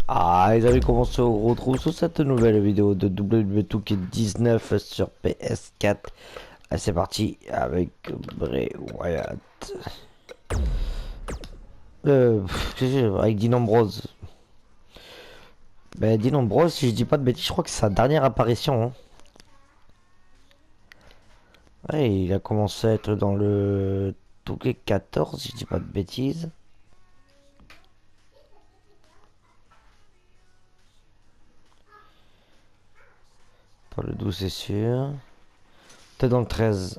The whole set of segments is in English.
Ah, les amis, comment on se retrouve sur cette nouvelle vidéo de WWE 2K19 sur PS4. Ah, c'est parti avec Bray Wyatt. Avec Dean Ambrose. Ben, Dean Ambrose, si je dis pas de bêtises, je crois que c'est sa dernière apparition. Hein. Ouais, il a commencé à être dans le 2K14, si je dis pas de bêtises. Pas le 12, c'est sûr. T'es dans le 13.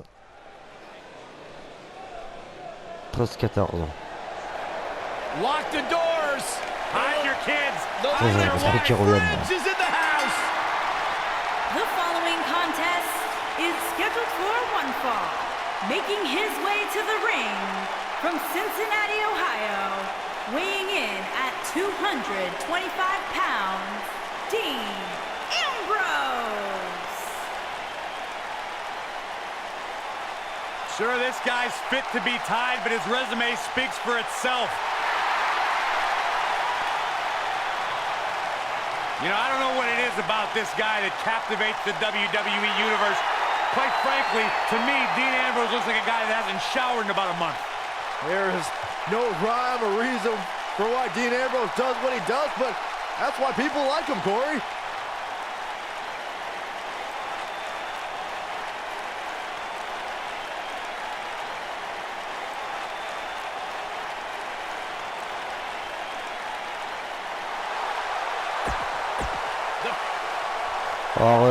13-14. Lock the doors. Hide your kids. Hide their wives. Is in the house. The following contest is scheduled for one fall. Making his way to the ring from Cincinnati, Ohio, weighing in at 225 pounds, Dean Ambrose. Sure, this guy's fit to be tied, but his resume speaks for itself. You know, I don't know what it is about this guy that captivates the WWE Universe. Quite frankly, to me, Dean Ambrose looks like a guy that hasn't showered in about a month. There is no rhyme or reason for why Dean Ambrose does what he does, but that's why people like him, Corey. Alors,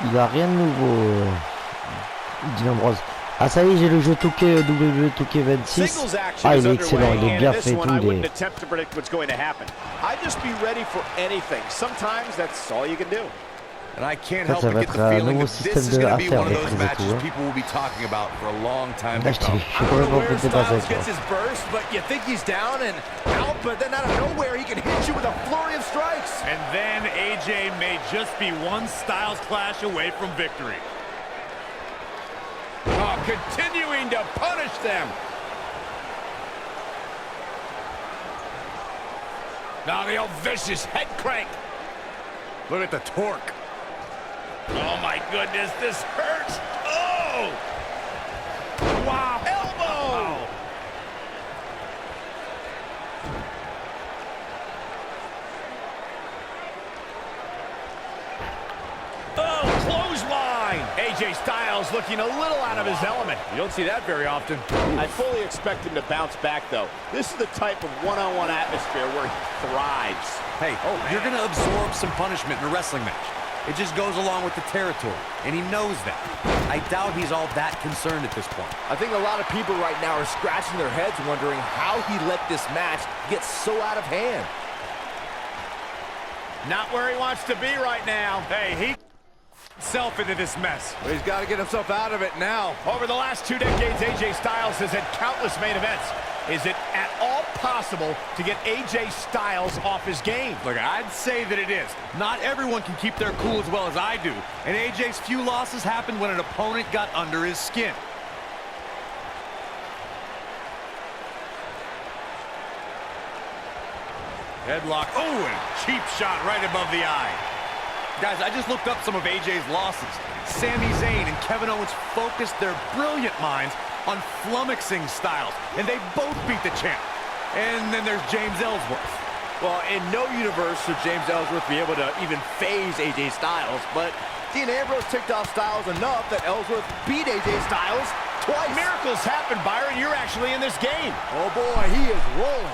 il a rien de nouveau, Dean Ambrose. Ah, ça y est, j'ai le jeu 2K, WWE 2K26. Ah, il est excellent, il est bien fait, tout. Il est... Ça, ça va être un nouveau système de affaires, les prises et tout. Hein. Là, je suis complètement pété par ça. But then out of nowhere, he can hit you with a flurry of strikes. And then AJ may just be one Styles Clash away from victory. Oh, continuing to punish them. Now the old vicious head crank. Look at the torque. Oh my goodness, this hurts. Oh! Wow, elbow! AJ Styles looking a little out of his element. You don't see that very often. I fully expect him to bounce back, though. This is the type of one-on-one atmosphere where he thrives. Hey, you're going to absorb some punishment in a wrestling match. It just goes along with the territory, and he knows that. I doubt he's all that concerned at this point. I think a lot of people right now are scratching their heads wondering how he let this match get so out of hand. Not where he wants to be right now. Hey, he himself into this mess. Well, he's got to get himself out of it now. Over the last 2 decades, AJ Styles has had countless main events. Is it at all possible to get AJ Styles off his game? Look, I'd say that it is. Not everyone can keep their cool as well as I do. And AJ's few losses happened when an opponent got under his skin. Headlock. Oh, and cheap shot right above the eye. Guys, I just looked up some of AJ's losses. Sami Zayn and Kevin Owens focused their brilliant minds on flummoxing Styles, and they both beat the champ. And then there's James Ellsworth. Well, in no universe should James Ellsworth be able to even phase AJ Styles, but Dean Ambrose ticked off Styles enough that Ellsworth beat AJ Styles twice. Miracles happen, Byron. You're actually in this game. Oh boy, he is rolling.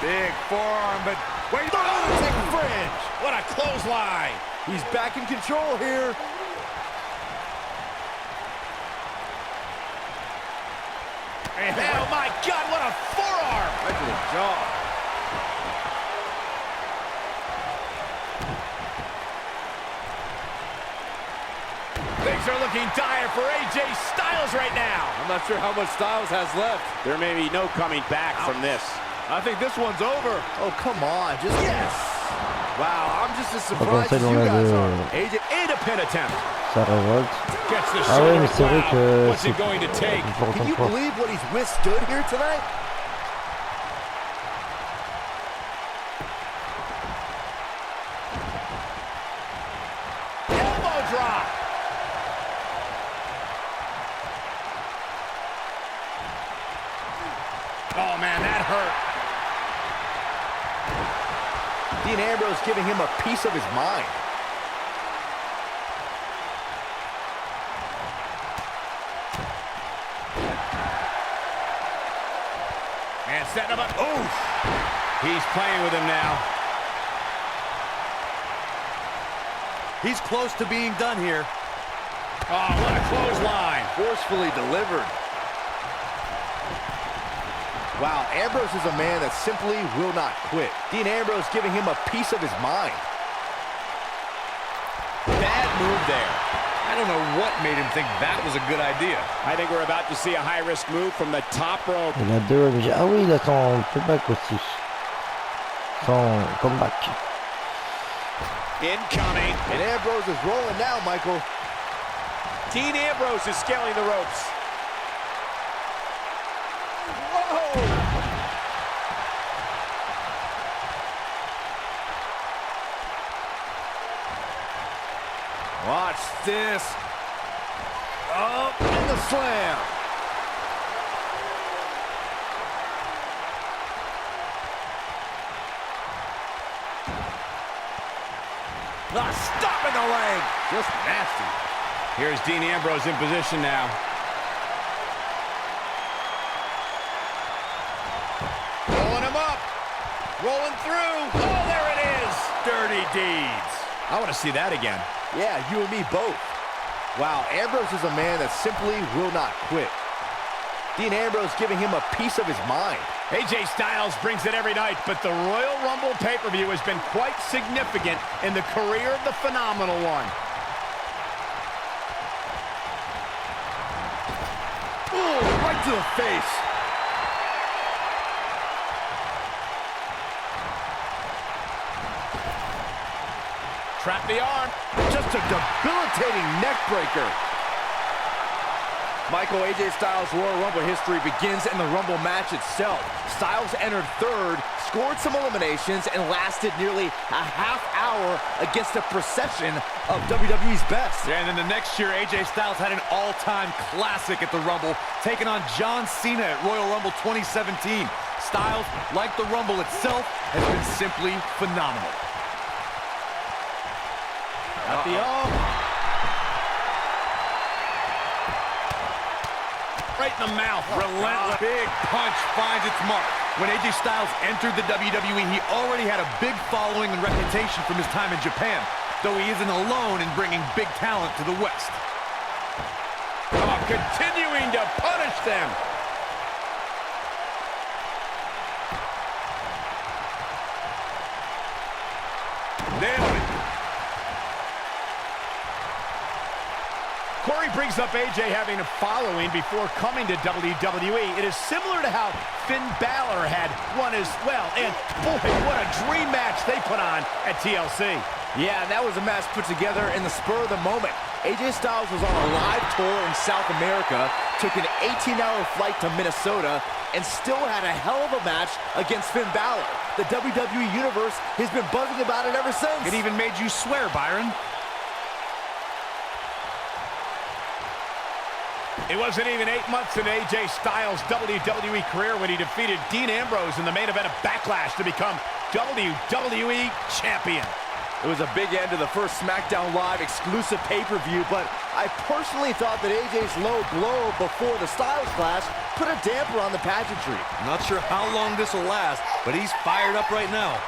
Big forearm, but wait, oh, fringe. What a clothesline. He's back in control here. And, oh my God, what a forearm. Right to the jaw. Big Things are looking dire for AJ Styles right now. I'm not sure how much Styles has left. There may be no coming back from this. I think this one's over. Oh, come on. Just yes. Wow, I'm just as surprised as dans you la guys de... are. AJ in a pin attempt. Ça révolte. Gets the Ah ouais, shoulder. mais c'est vrai Wow. que What's it going to take? Can you believe what he's withstood here tonight? Elbow drop. Oh, man, that hurt. Dean Ambrose giving him a piece of his mind. And setting him up. Oof. He's playing with him now. He's close to being done here. Oh, what a clothesline. Forcefully delivered. Wow, Ambrose is a man that simply will not quit. Dean Ambrose giving him a piece of his mind. Bad move there. I don't know what made him think that was a good idea. I think we're about to see a high-risk move from the top rope. Il a deux OMG. Ah oui, il a son playback aussi. Son comeback. Incoming. And Ambrose is rolling now, Michael. Dean Ambrose is scaling the ropes. Whoa! Watch this. Oh, and the slam. Stopping the leg. Just nasty. Here's Dean Ambrose in position now. Rolling him up. Rolling through. Oh, there it is. Dirty deeds. I want to see that again. Yeah, you and me both. Wow, Ambrose is a man that simply will not quit. Dean Ambrose giving him a piece of his mind. AJ Styles brings it every night, but the Royal Rumble pay-per-view has been quite significant in the career of the Phenomenal One. Ooh, right to the face. Trap the arm. Just a debilitating neck breaker. Michael, AJ Styles' Royal Rumble history begins in the Rumble match itself. Styles entered third, scored some eliminations, and lasted nearly a half hour against a procession of WWE's best. Yeah, and then the next year, AJ Styles had an all-time classic at the Rumble, taking on John Cena at Royal Rumble 2017. Styles, like the Rumble itself, has been simply phenomenal. At the arm. Right in the mouth. Relentless. Big punch finds its mark. When AJ Styles entered the WWE, he already had a big following and reputation from his time in Japan, though he isn't alone in bringing big talent to the West. Oh, continuing to punish them. Nailed it. Corey brings up AJ having a following before coming to WWE. It is similar to how Finn Balor had one as well. And boy, what a dream match they put on at TLC. Yeah, that was a match put together in the spur of the moment. AJ Styles was on a live tour in South America, took an 18-hour flight to Minnesota, and still had a hell of a match against Finn Balor. The WWE Universe has been buzzing about it ever since. It even made you swear, Byron. It wasn't even 8 months into AJ Styles' WWE career when he defeated Dean Ambrose in the main event of Backlash to become WWE Champion. It was a big end to the first SmackDown Live exclusive pay-per-view, but I personally thought that AJ's low blow before the Styles Clash put a damper on the pageantry. Not sure how long this will last, but he's fired up right now.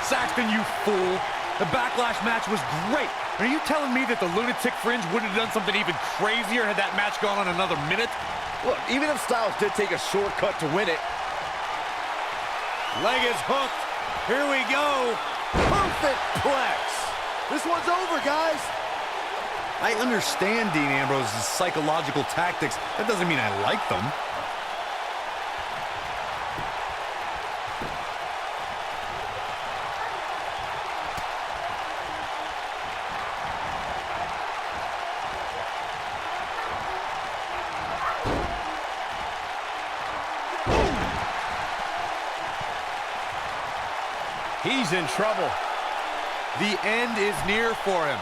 Saxton, you fool. The Backlash match was great. Are you telling me that the Lunatic Fringe would have done something even crazier had that match gone on another minute? Look, even if Styles did take a shortcut to win it. Leg is hooked. Here we go. Perfect plex. This one's over, guys. I understand Dean Ambrose's psychological tactics. That doesn't mean I like them. He's in trouble. The end is near for him.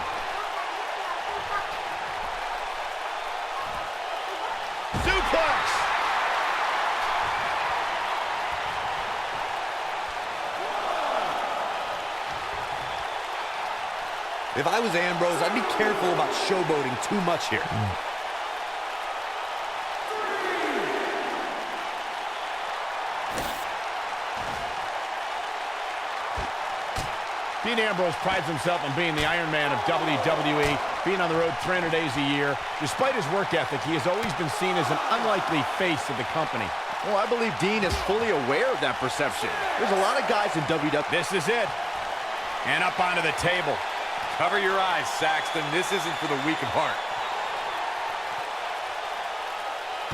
Suplex! If I was Ambrose, I'd be careful about showboating too much here. Dean Ambrose prides himself on being the Iron Man of WWE, being on the road 300 days a year. Despite his work ethic, he has always been seen as an unlikely face of the company. Well, I believe Dean is fully aware of that perception. There's a lot of guys in WWE. This is it. And up onto the table. Cover your eyes, Saxton. This isn't for the weak of heart.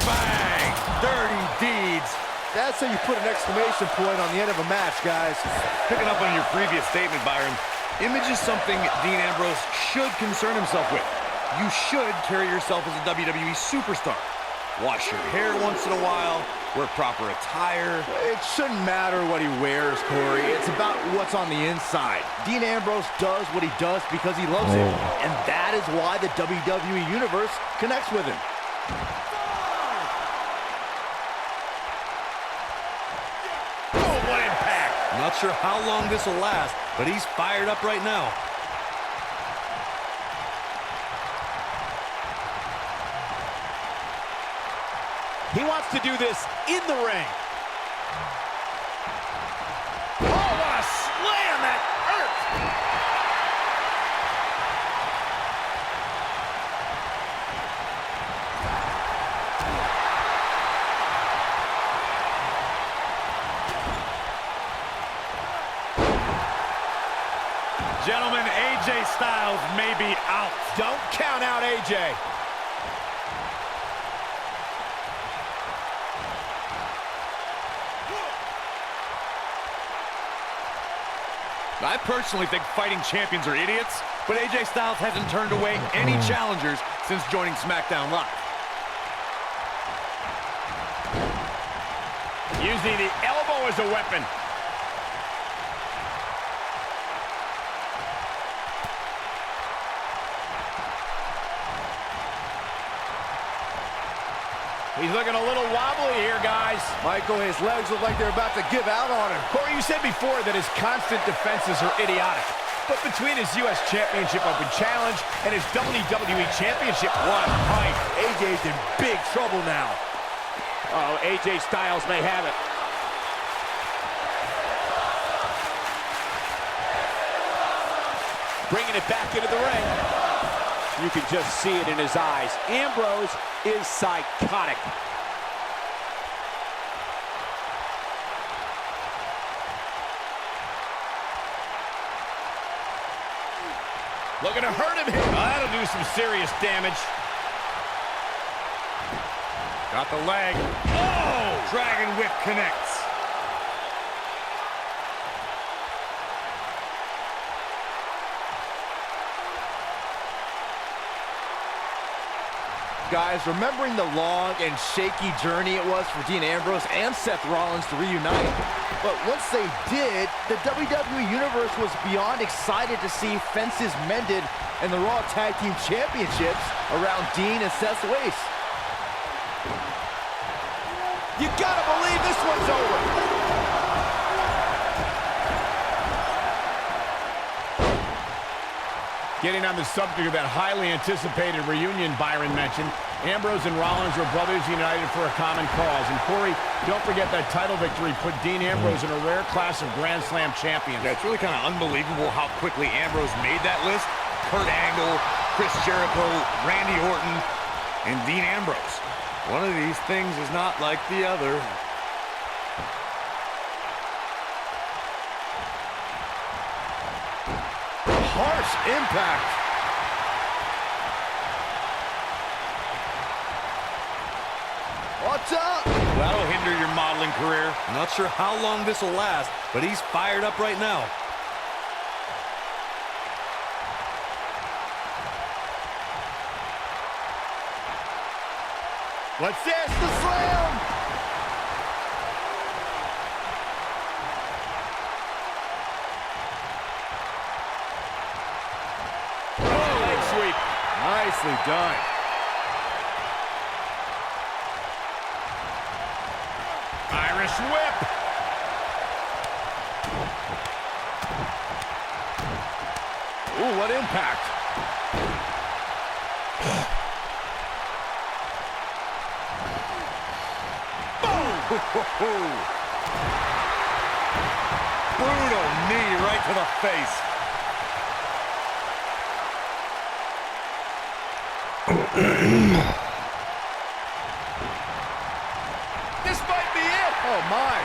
Bang! Dirty deeds. That's how you put an exclamation point on the end of a match, guys. Picking up on your previous statement, Byron, image is something Dean Ambrose should concern himself with. You should carry yourself as a WWE superstar. Wash your hair once in a while, wear proper attire. It shouldn't matter what he wears, Corey. It's about what's on the inside. Dean Ambrose does what he does because he loves it. And that is why the WWE Universe connects with him. Not sure how long this will last, but he's fired up right now. He wants to do this in the ring. Oh, what a slam! That hurt! Gentlemen, AJ Styles may be out. Don't count out AJ. I personally think fighting champions are idiots, but AJ Styles hasn't turned away any challengers since joining SmackDown Live. Using the elbow as a weapon. He's looking a little wobbly here, guys. Michael, his legs look like they're about to give out on him. Corey, you said before that his constant defenses are idiotic. But between his U.S. Championship Open Challenge and his WWE Championship, what a fight. AJ's in big trouble now. Oh, AJ Styles may have it. Bringing it back into the ring. You can just see it in his eyes. Ambrose is psychotic. Looking to hurt him here. Oh, that'll do some serious damage. Got the leg. Oh! Dragon Whip connects. Guys, remembering the long and shaky journey it was for Dean Ambrose and Seth Rollins to reunite. But once they did, the WWE Universe was beyond excited to see fences mended and the Raw Tag Team Championships around Dean and Seth's waist. You gotta believe this one's over. Getting on the subject of that highly anticipated reunion Byron mentioned, Ambrose and Rollins were brothers united for a common cause. And Corey, don't forget that title victory put Dean Ambrose in a rare class of Grand Slam champions. Yeah, it's really kind of unbelievable how quickly Ambrose made that list. Kurt Angle, Chris Jericho, Randy Orton, and Dean Ambrose. One of these things is not like the other. Harsh impact. What's up? That'll hinder your modeling career. I'm not sure how long this will last, but he's fired up right now. What's this? The slam! Oh, leg sweep. Nicely done. Irish whip. Ooh, what impact. Brutal knee right to the face. This might be it. Oh, my.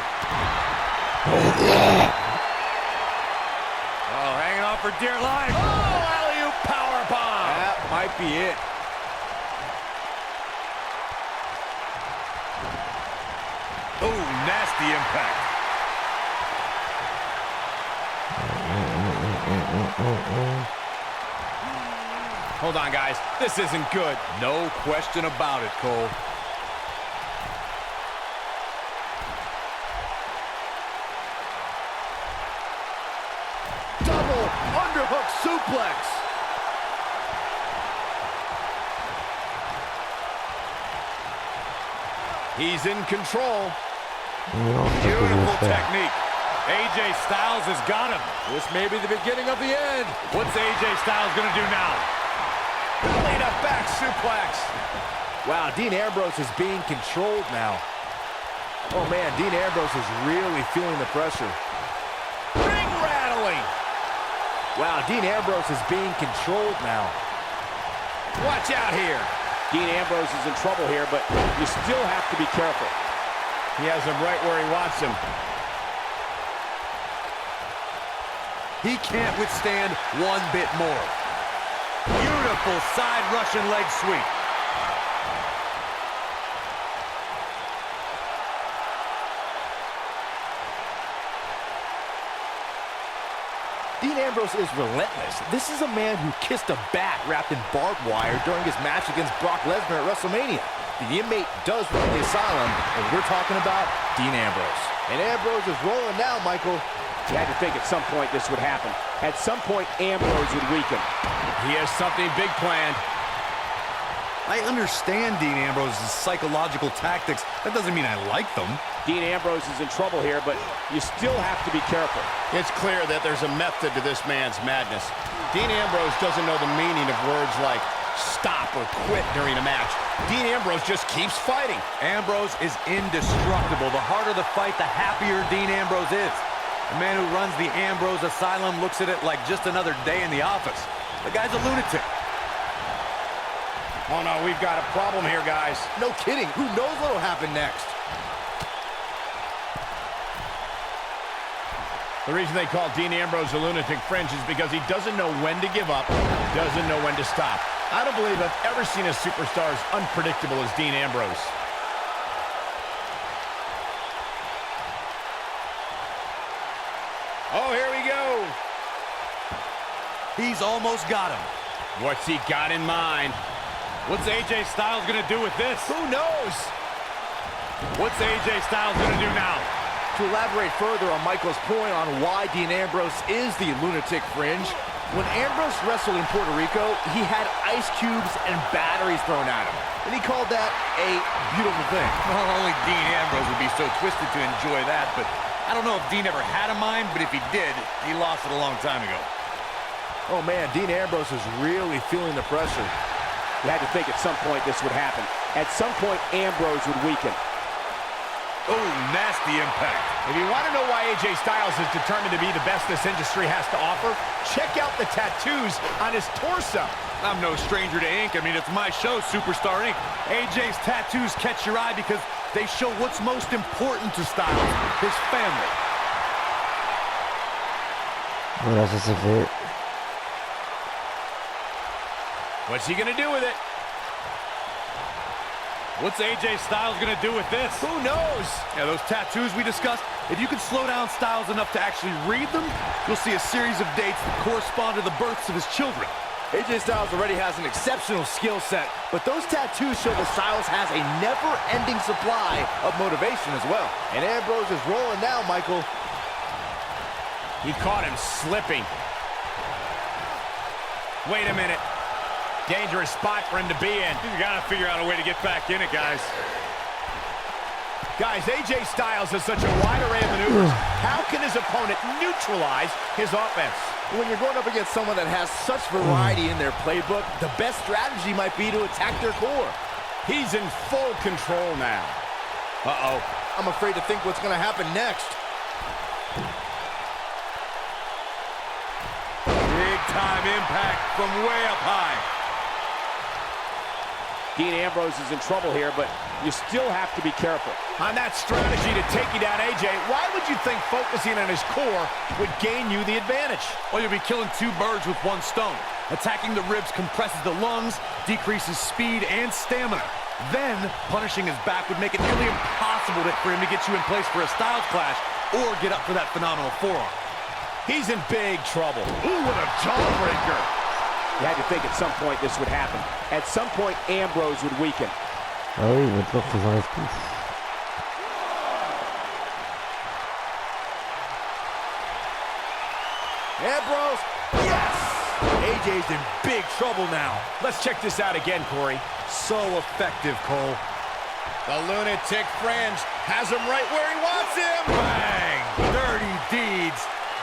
Oh, hanging on for dear life. Oh, alley-oop powerbomb. That might be it. Oh, nasty impact. Hold on, guys. This isn't good. No question about it, Cole. Double underhook suplex. He's in control. Beautiful technique. AJ Styles has got him. This may be the beginning of the end. What's AJ Styles going to do now? Laid up back suplex. Wow, Dean Ambrose is being controlled now. Oh, man, Dean Ambrose is really feeling the pressure. Ring rattling. Wow, Dean Ambrose is being controlled now. Watch out here. Dean Ambrose is in trouble here, but you still have to be careful. He has him right where he wants him. He can't withstand one bit more. Beautiful side Russian leg sweep. Dean Ambrose is relentless. This is a man who kissed a bat wrapped in barbed wire during his match against Brock Lesnar at WrestleMania. The inmate does run the asylum, and we're talking about Dean Ambrose. And Ambrose is rolling now, Michael. You had to think at some point this would happen. At some point, Ambrose would weaken. He has something big planned. I understand Dean Ambrose's psychological tactics. That doesn't mean I like them. Dean Ambrose is in trouble here, but you still have to be careful. It's clear that there's a method to this man's madness. Dean Ambrose doesn't know the meaning of words like stop or quit during a match. Dean Ambrose just keeps fighting. Ambrose is indestructible. The harder the fight, the happier Dean Ambrose is. The man who runs the Ambrose Asylum looks at it like just another day in the office. The guy's a lunatic. Oh no, we've got a problem here, guys. No kidding. Who knows what'll happen next? The reason they call Dean Ambrose a lunatic fringe is because he doesn't know when to give up, doesn't know when to stop. I don't believe I've ever seen a superstar as unpredictable as Dean Ambrose. Oh, here we go. He's almost got him. What's he got in mind? What's AJ Styles going to do with this? Who knows? What's AJ Styles going to do now? To elaborate further on Michael's point on why Dean Ambrose is the lunatic fringe, when Ambrose wrestled in Puerto Rico, he had ice cubes and batteries thrown at him. And he called that a beautiful thing. Well, only Dean Ambrose would be so twisted to enjoy that, but I don't know if Dean ever had a mind, but if he did, he lost it a long time ago. Oh man, Dean Ambrose is really feeling the pressure. You had to think at some point this would happen. At some point, Ambrose would weaken. Oh, nasty impact. If you want to know why AJ Styles is determined to be the best this industry has to offer, check out the tattoos on his torso. I'm no stranger to ink. I mean, it's my show, Superstar Inc. AJ's tattoos catch your eye because they show what's most important to Styles, his family. Voilà, ça c'est fait. What's he going to do with it? What's AJ Styles going to do with this? Who knows? Yeah, those tattoos we discussed, if you can slow down Styles enough to actually read them, you'll see a series of dates that correspond to the births of his children. AJ Styles already has an exceptional skill set, but those tattoos show that Styles has a never-ending supply of motivation as well. And Ambrose is rolling now, Michael. He caught him slipping. Wait a minute. Dangerous spot for him to be in. You got to figure out a way to get back in it, guys. Guys, AJ Styles has such a wide array of maneuvers. How can his opponent neutralize his offense? When you're going up against someone that has such variety in their playbook, the best strategy might be to attack their core. He's in full control now. Uh-oh. I'm afraid to think what's going to happen next. Big-time impact from way up high. Dean Ambrose is in trouble here, but you still have to be careful. On that strategy to take you down, AJ, why would you think focusing on his core would gain you the advantage? Well, you'll be killing two birds with one stone. Attacking the ribs compresses the lungs, decreases speed and stamina. Then, punishing his back would make it nearly impossible for him to get you in place for a Styles clash or get up for that phenomenal forearm. He's in big trouble. Ooh, what a jawbreaker. You had to think at some point this would happen. At some point, Ambrose would weaken. Ah oui, maintenant faut en rester. Ambrose, yes! AJ's in big trouble now. Let's check this out again, Corey. So effective, Cole. The lunatic fringe has him right where he wants him. Bang! Dirty deeds.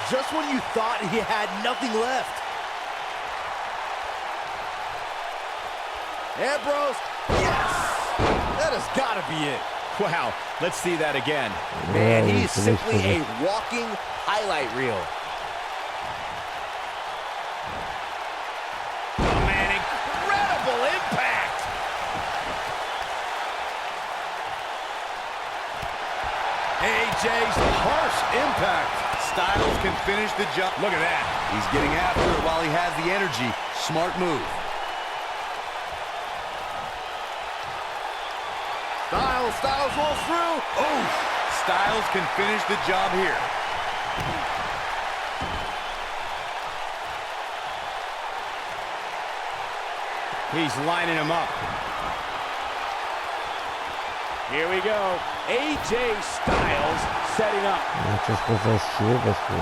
Just when you thought he had nothing left. Ambrose, yes! That has got to be it. Wow, let's see that again. Man, he is simply a walking highlight reel. Oh, man, incredible impact! AJ's harsh impact. Styles can finish the job. Look at that. He's getting after it while he has the energy. Smart move. Styles rolls through. Oh, Styles can finish the job here. He's lining him up. Here we go. AJ Styles setting up. C'est trop facile parce que...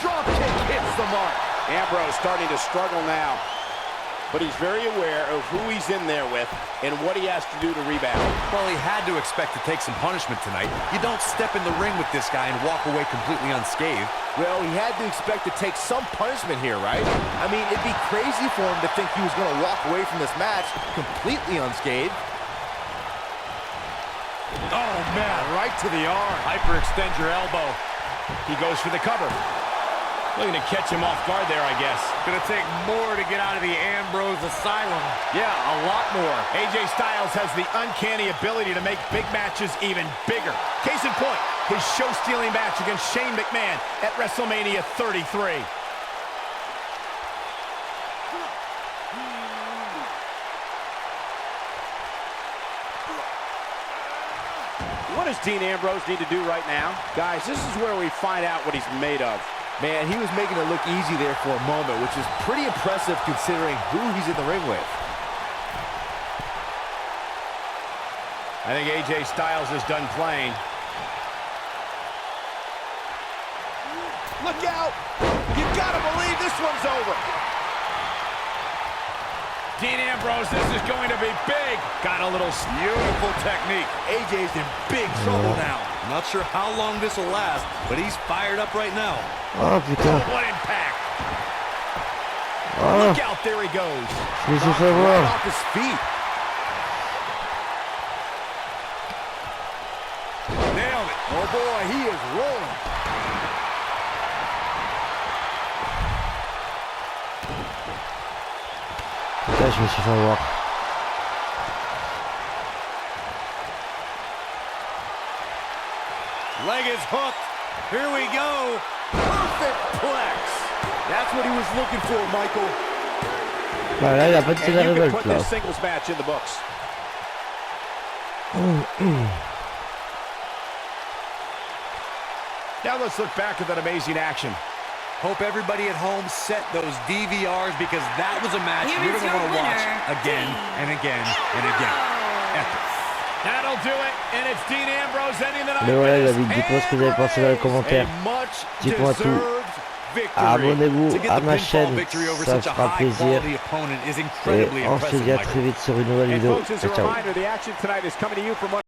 Drop kick hits the mark. Ambrose starting to struggle now, but he's very aware of who he's in there with and what he has to do to rebound. Well, he had to expect to take some punishment tonight. You don't step in the ring with this guy and walk away completely unscathed. Well, he had to expect to take some punishment here, right? I mean, it'd be crazy for him to think he was going to walk away from this match completely unscathed. Oh, man, right to the arm. Hyperextend your elbow. He goes for the cover. Looking to catch him off guard there, I guess. Gonna take more to get out of the Ambrose asylum. Yeah, a lot more. AJ Styles has the uncanny ability to make big matches even bigger. Case in point, his show-stealing match against Shane McMahon at WrestleMania 33. What does Dean Ambrose need to do right now? Guys, this is where we find out what he's made of. Man, he was making it look easy there for a moment, which is pretty impressive considering who he's in the ring with. I think AJ Styles is done playing. Look out! You gotta believe this one's over. Dean Ambrose, this is going to be big. Got a little Beautiful technique. AJ's in big trouble now. Not sure how long this will last, but he's fired up right now. Oh putain. what impact. Oh, Look out, there he goes. je me suis fait Right voir. off his feet. Nailed it. Oh boy, he is rolling. Putain, je me suis fait voir. Leg is hooked. Here we go. Perfect plex. That's what he was looking for, Michael. Voilà, il a pas de And you can révolte put là. this singles match in the books. Now let's look back at that amazing action. Hope everybody at home set those DVRs because that was a match Here you're is going to your want to watch winner, again and again and again. Epic. That'll do it, and it's Dean Ambrose ending the night. Mais voilà, with les his amis, dites-moi ce que vous avez pensé dans les commentaires. Dites-moi tout. Abonnez-vous à ma chaîne, ça fera plaisir. Et on se dit à très vite sur une nouvelle And vidéo. folks, as a Ciao, ciao. reminder, the action tonight is coming to you from